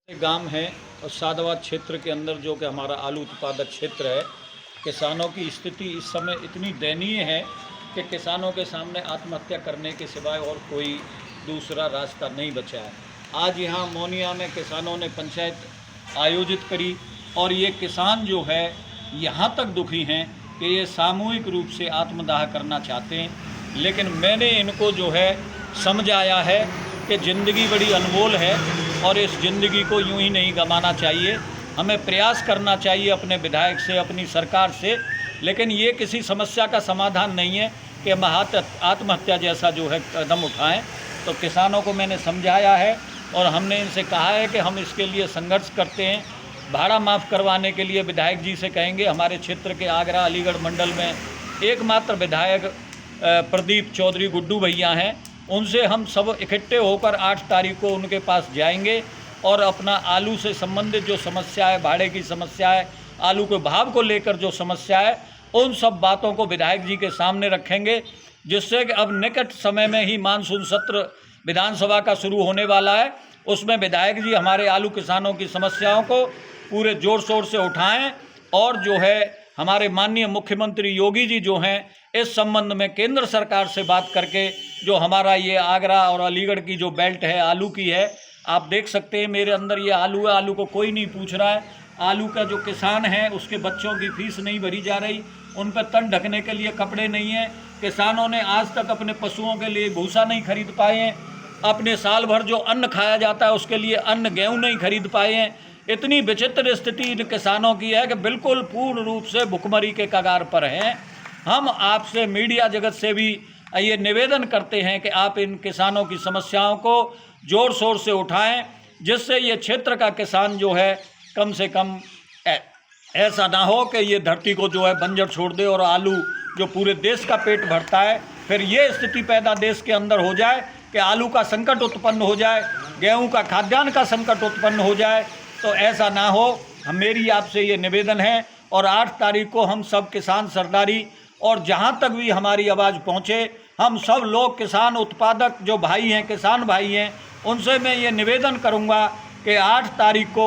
गांव है और सादवाद क्षेत्र के अंदर जो कि हमारा आलू उत्पादक क्षेत्र है, किसानों की स्थिति इस समय इतनी दयनीय है कि किसानों के सामने आत्महत्या करने के सिवाय और कोई दूसरा रास्ता नहीं बचा है। आज यहाँ मोनिया में किसानों ने पंचायत आयोजित करी और ये किसान जो है यहाँ तक दुखी हैं कि ये सामूहिक रूप से आत्मदाह करना चाहते हैं, लेकिन मैंने इनको जो है समझाया है कि ज़िंदगी बड़ी अनमोल है और इस ज़िंदगी को यूं ही नहीं गंवाना चाहिए। हमें प्रयास करना चाहिए अपने विधायक से, अपनी सरकार से, लेकिन ये किसी समस्या का समाधान नहीं है कि हम आत्महत्या जैसा जो है कदम उठाएं। तो किसानों को मैंने समझाया है और हमने इनसे कहा है कि हम इसके लिए संघर्ष करते हैं। भाड़ा माफ़ करवाने के लिए विधायक जी से कहेंगे। हमारे क्षेत्र के आगरा अलीगढ़ मंडल में एकमात्र विधायक प्रदीप चौधरी गुड्डू भैया हैं, उनसे हम सब इकट्ठे होकर 8 तारीख को उनके पास जाएंगे और अपना आलू से संबंधित जो समस्या है, भाड़े की समस्या है, आलू के भाव को लेकर जो समस्या है, उन सब बातों को विधायक जी के सामने रखेंगे, जिससे कि अब निकट समय में ही मानसून सत्र विधानसभा का शुरू होने वाला है। उसमें विधायक जी हमारे आलू किसानों की समस्याओं को पूरे जोर शोर से उठाएं और जो है हमारे माननीय मुख्यमंत्री योगी जी जो हैं इस संबंध में केंद्र सरकार से बात करके जो हमारा ये आगरा और अलीगढ़ की जो बेल्ट है आलू की है, आप देख सकते हैं मेरे अंदर ये आलू है। आलू को कोई नहीं पूछ रहा है। आलू का जो किसान है उसके बच्चों की फीस नहीं भरी जा रही, उन पर तन ढकने के लिए कपड़े नहीं हैं। किसानों ने आज तक अपने पशुओं के लिए भूसा नहीं खरीद पाए हैं। अपने साल भर जो अन्न खाया जाता है उसके लिए अन्न गेहूँ नहीं खरीद पाए हैं। इतनी विचित्र स्थिति इन किसानों की है कि बिल्कुल पूर्ण रूप से भुखमरी के कगार पर हैं। हम आपसे मीडिया जगत से भी ये निवेदन करते हैं कि आप इन किसानों की समस्याओं को जोर शोर से उठाएं, जिससे ये क्षेत्र का किसान जो है कम से कम ऐसा ना हो कि ये धरती को जो है बंजर छोड़ दे और आलू जो पूरे देश का पेट भरता है, फिर ये स्थिति पैदा देश के अंदर हो जाए कि आलू का संकट उत्पन्न हो जाए, गेहूँ का खाद्यान्न का संकट उत्पन्न हो जाए। तो ऐसा ना हो, मेरी आपसे ये निवेदन है। और 8 तारीख को हम सब किसान सरदारी और जहाँ तक भी हमारी आवाज़ पहुँचे, हम सब लोग किसान उत्पादक जो भाई हैं, किसान भाई हैं, उनसे मैं ये निवेदन करूँगा कि 8 तारीख को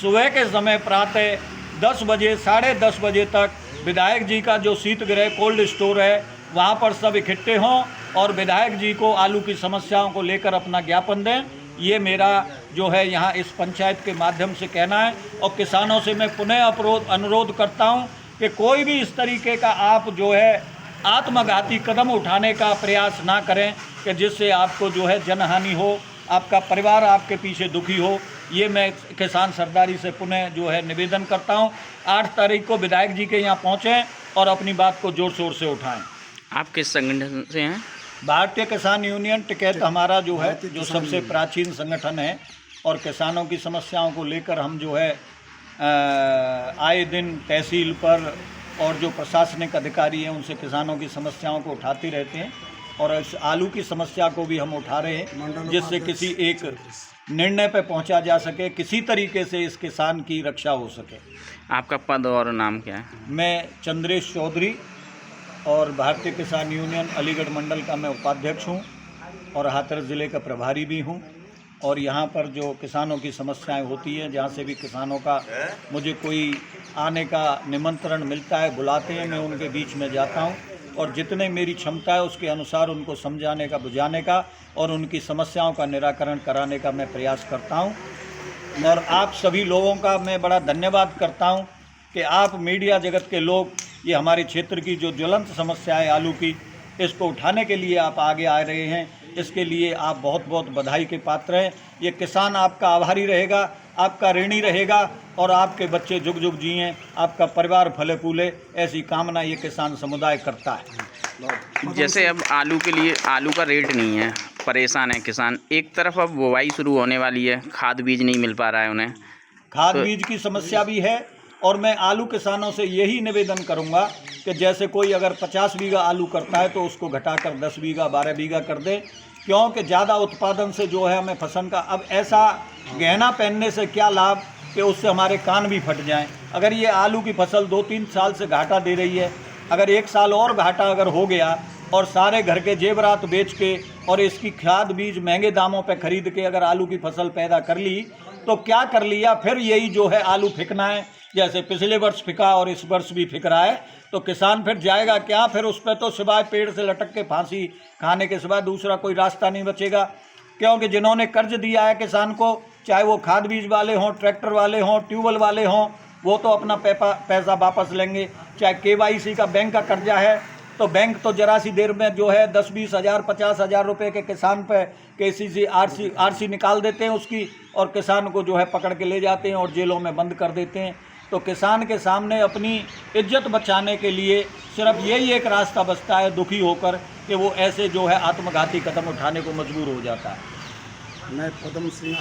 सुबह के समय प्रातः 10 बजे 10:30 बजे तक विधायक जी का जो शीतगृह कोल्ड स्टोर है वहाँ पर सब इकट्ठे हों और विधायक जी को आलू की समस्याओं को लेकर अपना ज्ञापन दें। ये मेरा जो है यहाँ इस पंचायत के माध्यम से कहना है। और किसानों से मैं पुनः अनुरोध करता हूँ कि कोई भी इस तरीके का आप जो है आत्मघाती कदम उठाने का प्रयास ना करें कि जिससे आपको जो है जनहानि हो, आपका परिवार आपके पीछे दुखी हो। ये मैं किसान सरदारी से पुनः जो है निवेदन करता हूँ। 8 तारीख को विधायक जी के यहाँ पहुँचें और अपनी बात को जोर शोर से उठाएं। आप किस संगठन से हैं? भारतीय किसान यूनियन टिकैत हमारा जो है जो सबसे प्राचीन संगठन है और किसानों की समस्याओं को लेकर हम जो है आए दिन तहसील पर और जो प्रशासनिक अधिकारी हैं उनसे किसानों की समस्याओं को उठाते रहते हैं और इस आलू की समस्या को भी हम उठा रहे हैं, जिससे किसी एक निर्णय पर पहुंचा जा सके, किसी तरीके से इस किसान की रक्षा हो सके। आपका पद और नाम क्या है? मैं चंद्रेश चौधरी और भारतीय किसान यूनियन अलीगढ़ मंडल का मैं उपाध्यक्ष हूं और हाथरस ज़िले का प्रभारी भी हूं। और यहाँ पर जो किसानों की समस्याएं होती हैं, जहाँ से भी किसानों का मुझे कोई आने का निमंत्रण मिलता है, बुलाते हैं, मैं उनके बीच में जाता हूँ और जितने मेरी क्षमता है उसके अनुसार उनको समझाने का, बुझाने का और उनकी समस्याओं का निराकरण कराने का मैं प्रयास करता हूँ। और आप सभी लोगों का मैं बड़ा धन्यवाद करता हूँ कि आप मीडिया जगत के लोग ये हमारे क्षेत्र की जो ज्वलंत समस्या है आलू की, इसको उठाने के लिए आप आगे आ रहे हैं। इसके लिए आप बहुत बहुत बधाई के पात्र हैं। ये किसान आपका आभारी रहेगा, आपका ऋणी रहेगा और आपके बच्चे जुग जुग जिएं, आपका परिवार फले फूले, ऐसी कामना ये किसान समुदाय करता है। जैसे अब आलू के लिए आलू का रेट नहीं है, परेशान है किसान। एक तरफ अब बुवाई शुरू होने वाली है, खाद बीज नहीं मिल पा रहा है उन्हें, खाद बीज की समस्या भी है। और मैं आलू किसानों से यही निवेदन करूंगा कि जैसे कोई अगर 50 बीघा आलू करता है तो उसको घटाकर 10 बीघा 12 बीघा कर दे, क्योंकि ज़्यादा उत्पादन से जो है हमें फसल का अब ऐसा गहना पहनने से क्या लाभ कि उससे हमारे कान भी फट जाएं। अगर ये आलू की फसल 2-3 साल से घाटा दे रही है, अगर 1 साल और घाटा अगर हो गया और सारे घर के जेवरात बेच के और इसकी खाद बीज महंगे दामों पर खरीद के अगर आलू की फसल पैदा कर ली तो क्या कर लिया, फिर यही जो है आलू फेंकना है, जैसे पिछले वर्ष फेंका और इस वर्ष भी फेंक रहा है। तो किसान फिर जाएगा क्या, फिर उस पर तो सिवाय पेड़ से लटक के फांसी खाने के सिवाय दूसरा कोई रास्ता नहीं बचेगा। क्योंकि जिन्होंने कर्ज दिया है किसान को, चाहे वो खाद बीज वाले हों, ट्रैक्टर वाले हों, ट्यूबवेल वाले हों, वो तो अपना पैसा वापस लेंगे। चाहे KYC का बैंक का कर्जा है, तो बैंक तो जरा सी देर में जो है 10-20 हज़ार 50 हज़ार रुपये के किसान पे KCC RC निकाल देते हैं उसकी, और किसान को जो है पकड़ के ले जाते हैं और जेलों में बंद कर देते हैं। तो किसान के सामने अपनी इज्जत बचाने के लिए सिर्फ यही एक रास्ता बचता है, दुखी होकर, कि वो ऐसे जो है आत्मघाती कदम उठाने को मजबूर हो जाता है। मैं पदम सिंह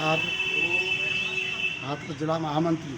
आप जिला महामंत्री